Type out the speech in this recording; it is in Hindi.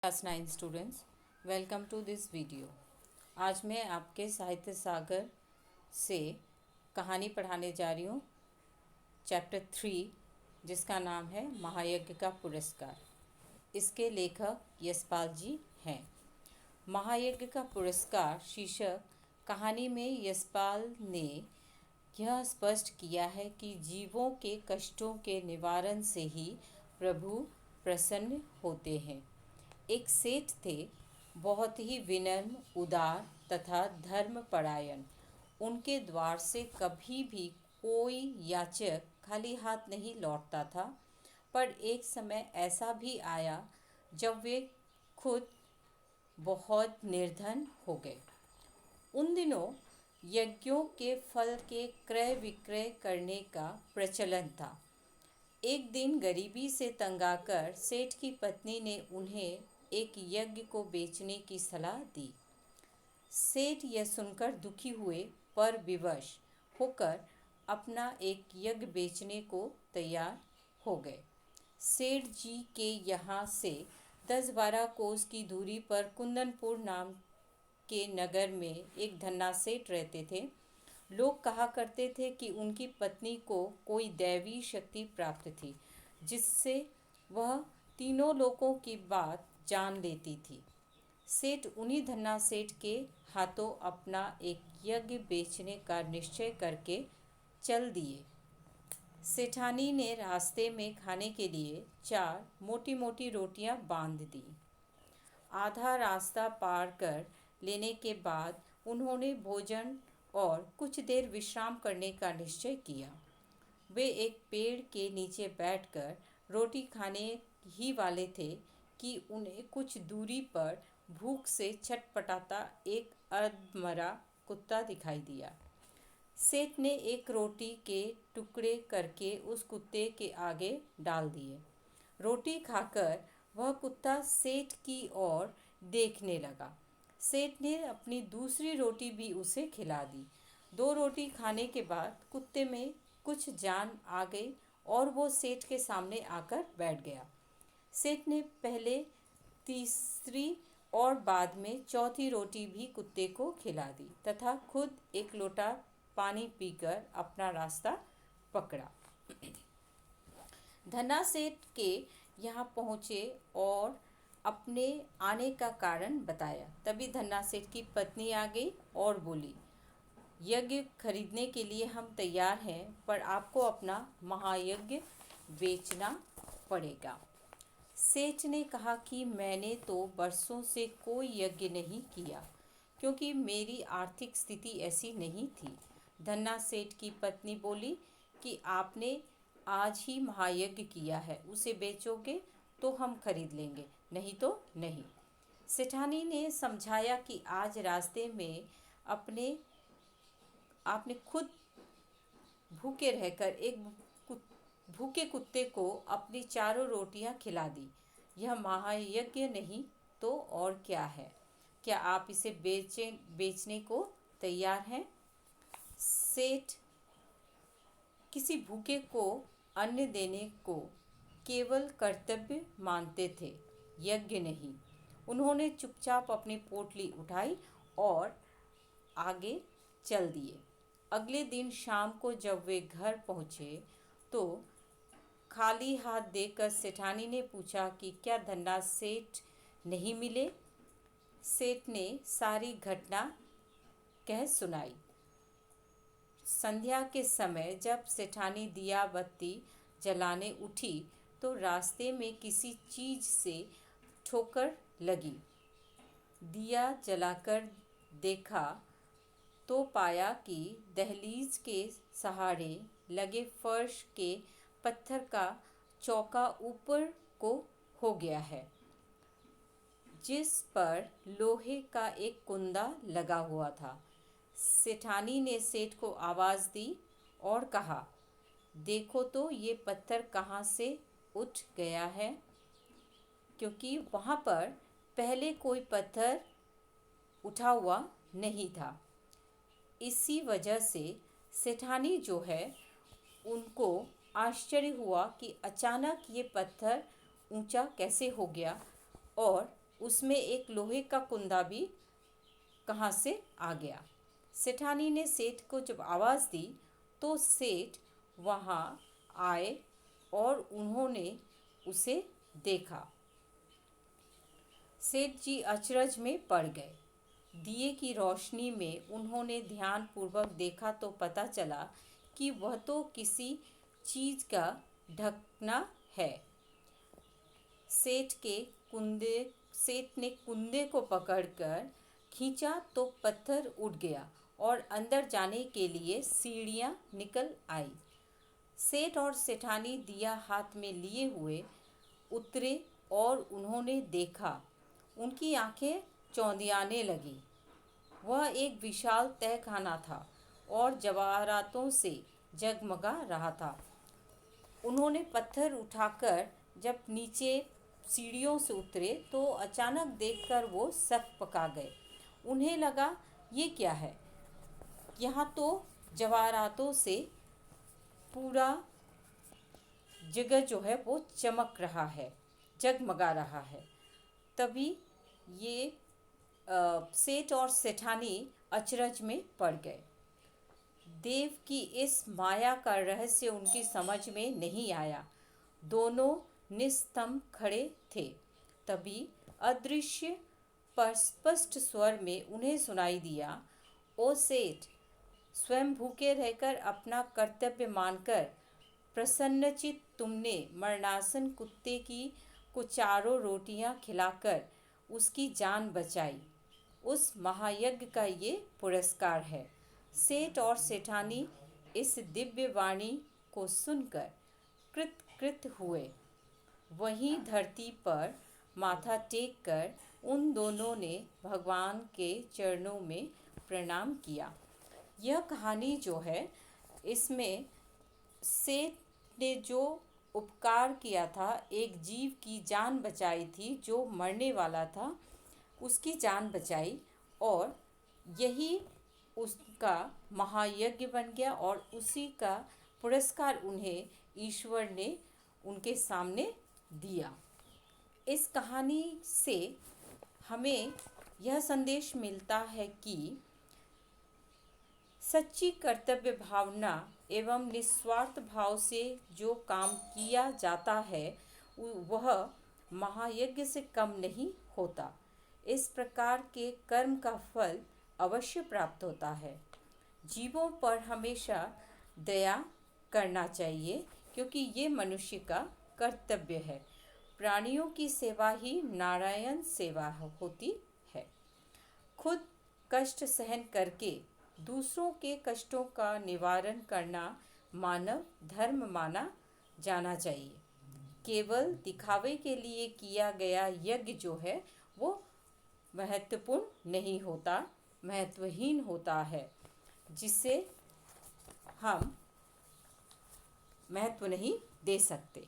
Class 9 students, welcome to this video. आज मैं आपके साहित्य सागर से कहानी पढ़ाने जा रही हूँ, चैप्टर 3, जिसका नाम है महायज्ञ का पुरस्कार। इसके लेखक यशपाल जी हैं। महायज्ञ का पुरस्कार शीर्षक कहानी में यशपाल ने यह स्पष्ट किया है कि जीवों के कष्टों के निवारण से ही प्रभु प्रसन्न होते हैं। एक सेठ थे, बहुत ही विनम्र, उदार तथा धर्मपरायण। उनके द्वार से कभी भी कोई याचक खाली हाथ नहीं लौटता था। पर एक समय ऐसा भी आया जब वे खुद बहुत निर्धन हो गए। उन दिनों यज्ञों के फल के क्रय विक्रय करने का प्रचलन था। एक दिन गरीबी से तंग आकर सेठ की पत्नी ने उन्हें एक यज्ञ को बेचने की सलाह दी। सेठ यह सुनकर दुखी हुए, पर विवश होकर अपना एक यज्ञ बेचने को तैयार हो गए। सेठ जी के यहाँ से 10-12 कोस की दूरी पर कुंदनपुर नाम के नगर में एक धन्ना सेठ रहते थे। लोग कहा करते थे कि उनकी पत्नी को कोई दैवी शक्ति प्राप्त थी, जिससे वह तीनों लोगों की बात जान लेती थी। सेठ उन्हीं धन्ना सेठ के हाथों अपना एक यज्ञ बेचने का निश्चय करके चल दिए। सेठानी ने रास्ते में खाने के लिए 4 मोटी मोटी रोटियां बांध दी। आधा रास्ता पार कर लेने के बाद उन्होंने भोजन और कुछ देर विश्राम करने का निश्चय किया। वे एक पेड़ के नीचे बैठकर रोटी खाने ही वाले थे कि उन्हें कुछ दूरी पर भूख से छटपटाता एक अधमरा कुत्ता दिखाई दिया। सेठ ने एक रोटी के टुकड़े करके उस कुत्ते के आगे डाल दिए। रोटी खाकर वह कुत्ता सेठ की ओर देखने लगा। सेठ ने अपनी दूसरी रोटी भी उसे खिला दी। 2 रोटी खाने के बाद कुत्ते में कुछ जान आ गई और वो सेठ के सामने आकर बैठ गया। सेठ ने पहले तीसरी और बाद में चौथी रोटी भी कुत्ते को खिला दी तथा खुद एक लोटा पानी पीकर अपना रास्ता पकड़ा। धन्ना सेठ के यहाँ पहुँचे और अपने आने का कारण बताया। तभी धन्ना सेठ की पत्नी आ गई और बोली, यज्ञ खरीदने के लिए हम तैयार हैं, पर आपको अपना महायज्ञ बेचना पड़ेगा। सेठ ने कहा कि मैंने तो बरसों से कोई यज्ञ नहीं किया, क्योंकि मेरी आर्थिक स्थिति ऐसी नहीं थी। धन्ना सेठ की पत्नी बोली कि आपने आज ही महायज्ञ किया है, उसे बेचोगे तो हम खरीद लेंगे, नहीं तो नहीं। सेठानी ने समझाया कि आज रास्ते में आपने खुद भूखे रहकर एक भूखे कुत्ते को अपनी 4 रोटियां खिला दी। यह महायज्ञ नहीं तो और क्या है? क्या आप इसे बेचने को तैयार हैं? सेठ किसी भूखे को अन्न देने को केवल कर्तव्य मानते थे, यज्ञ नहीं। उन्होंने चुपचाप अपनी पोटली उठाई और आगे चल दिए। अगले दिन शाम को जब वे घर पहुँचे तो खाली हाथ देखकर सेठानी ने पूछा कि क्या धन्ना सेठ नहीं मिले? सेठ ने सारी घटना कह सुनाई। संध्या के समय जब सेठानी दिया बत्ती जलाने उठी तो रास्ते में किसी चीज़ से ठोकर लगी। दिया जलाकर देखा तो पाया कि दहलीज के सहारे लगे फर्श के पत्थर का चौका ऊपर को हो गया है, जिस पर लोहे का एक कुंदा लगा हुआ था। सेठानी ने सेठ को आवाज़ दी और कहा, देखो तो ये पत्थर कहाँ से उठ गया है, क्योंकि वहाँ पर पहले कोई पत्थर उठा हुआ नहीं था। इसी वजह से सेठानी जो है उनको आश्चर्य हुआ कि अचानक ये पत्थर ऊंचा कैसे हो गया और उसमें एक लोहे का कुंदा भी कहाँ से आ गया। सेठानी ने सेठ को जब आवाज़ दी तो सेठ वहाँ आए और उन्होंने उसे देखा। सेठ जी अचरज में पड़ गए। दिए की रोशनी में उन्होंने ध्यानपूर्वक देखा तो पता चला कि वह तो किसी चीज़ का ढकना है। सेठ ने कुंदे को पकड़कर खींचा तो पत्थर उठ गया और अंदर जाने के लिए सीढ़ियाँ निकल आई। सेठ और सेठानी दिया हाथ में लिए हुए उतरे और उन्होंने देखा। उनकी आंखें चौंधियाने लगी। वह एक विशाल तहखाना था और जवाहरातों से जगमगा रहा था। उन्होंने पत्थर उठाकर जब नीचे सीढ़ियों से उतरे तो अचानक देखकर वो सक पका गए। उन्हें लगा ये क्या है, यहाँ तो जवाहरातों से पूरा जगह जो है वो चमक रहा है, जगमगा रहा है। तभी ये सेठ और सेठानी अचरज में पड़ गए। देव की इस माया का रहस्य उनकी समझ में नहीं आया। दोनों निस्तंभ खड़े थे। तभी अदृश्य पर स्पष्ट स्वर में उन्हें सुनाई दिया, ओ सेठ, स्वयं भूखे रहकर अपना कर्तव्य मानकर प्रसन्नचित तुमने मरणासन कुत्ते को चारों रोटियां खिलाकर उसकी जान बचाई। उस महायज्ञ का ये पुरस्कार है। सेठ और सेठानी इस दिव्य वाणी को सुनकर कृत हुए। वहीं धरती पर माथा टेक कर उन दोनों ने भगवान के चरणों में प्रणाम किया। यह कहानी जो है, इसमें सेठ ने जो उपकार किया था, एक जीव की जान बचाई थी जो मरने वाला था, उसकी जान बचाई और यही उसका महायज्ञ बन गया और उसी का पुरस्कार उन्हें ईश्वर ने उनके सामने दिया। इस कहानी से हमें यह संदेश मिलता है कि सच्ची कर्तव्य भावना एवं निस्वार्थ भाव से जो काम किया जाता है वह महायज्ञ से कम नहीं होता। इस प्रकार के कर्म का फल अवश्य प्राप्त होता है। जीवों पर हमेशा दया करना चाहिए क्योंकि ये मनुष्य का कर्तव्य है। प्राणियों की सेवा ही नारायण सेवा होती है। खुद कष्ट सहन करके दूसरों के कष्टों का निवारण करना मानव धर्म माना जाना चाहिए। केवल दिखावे के लिए किया गया यज्ञ जो है वो महत्वपूर्ण नहीं होता, महत्वहीन होता है, जिसे हम महत्व नहीं दे सकते।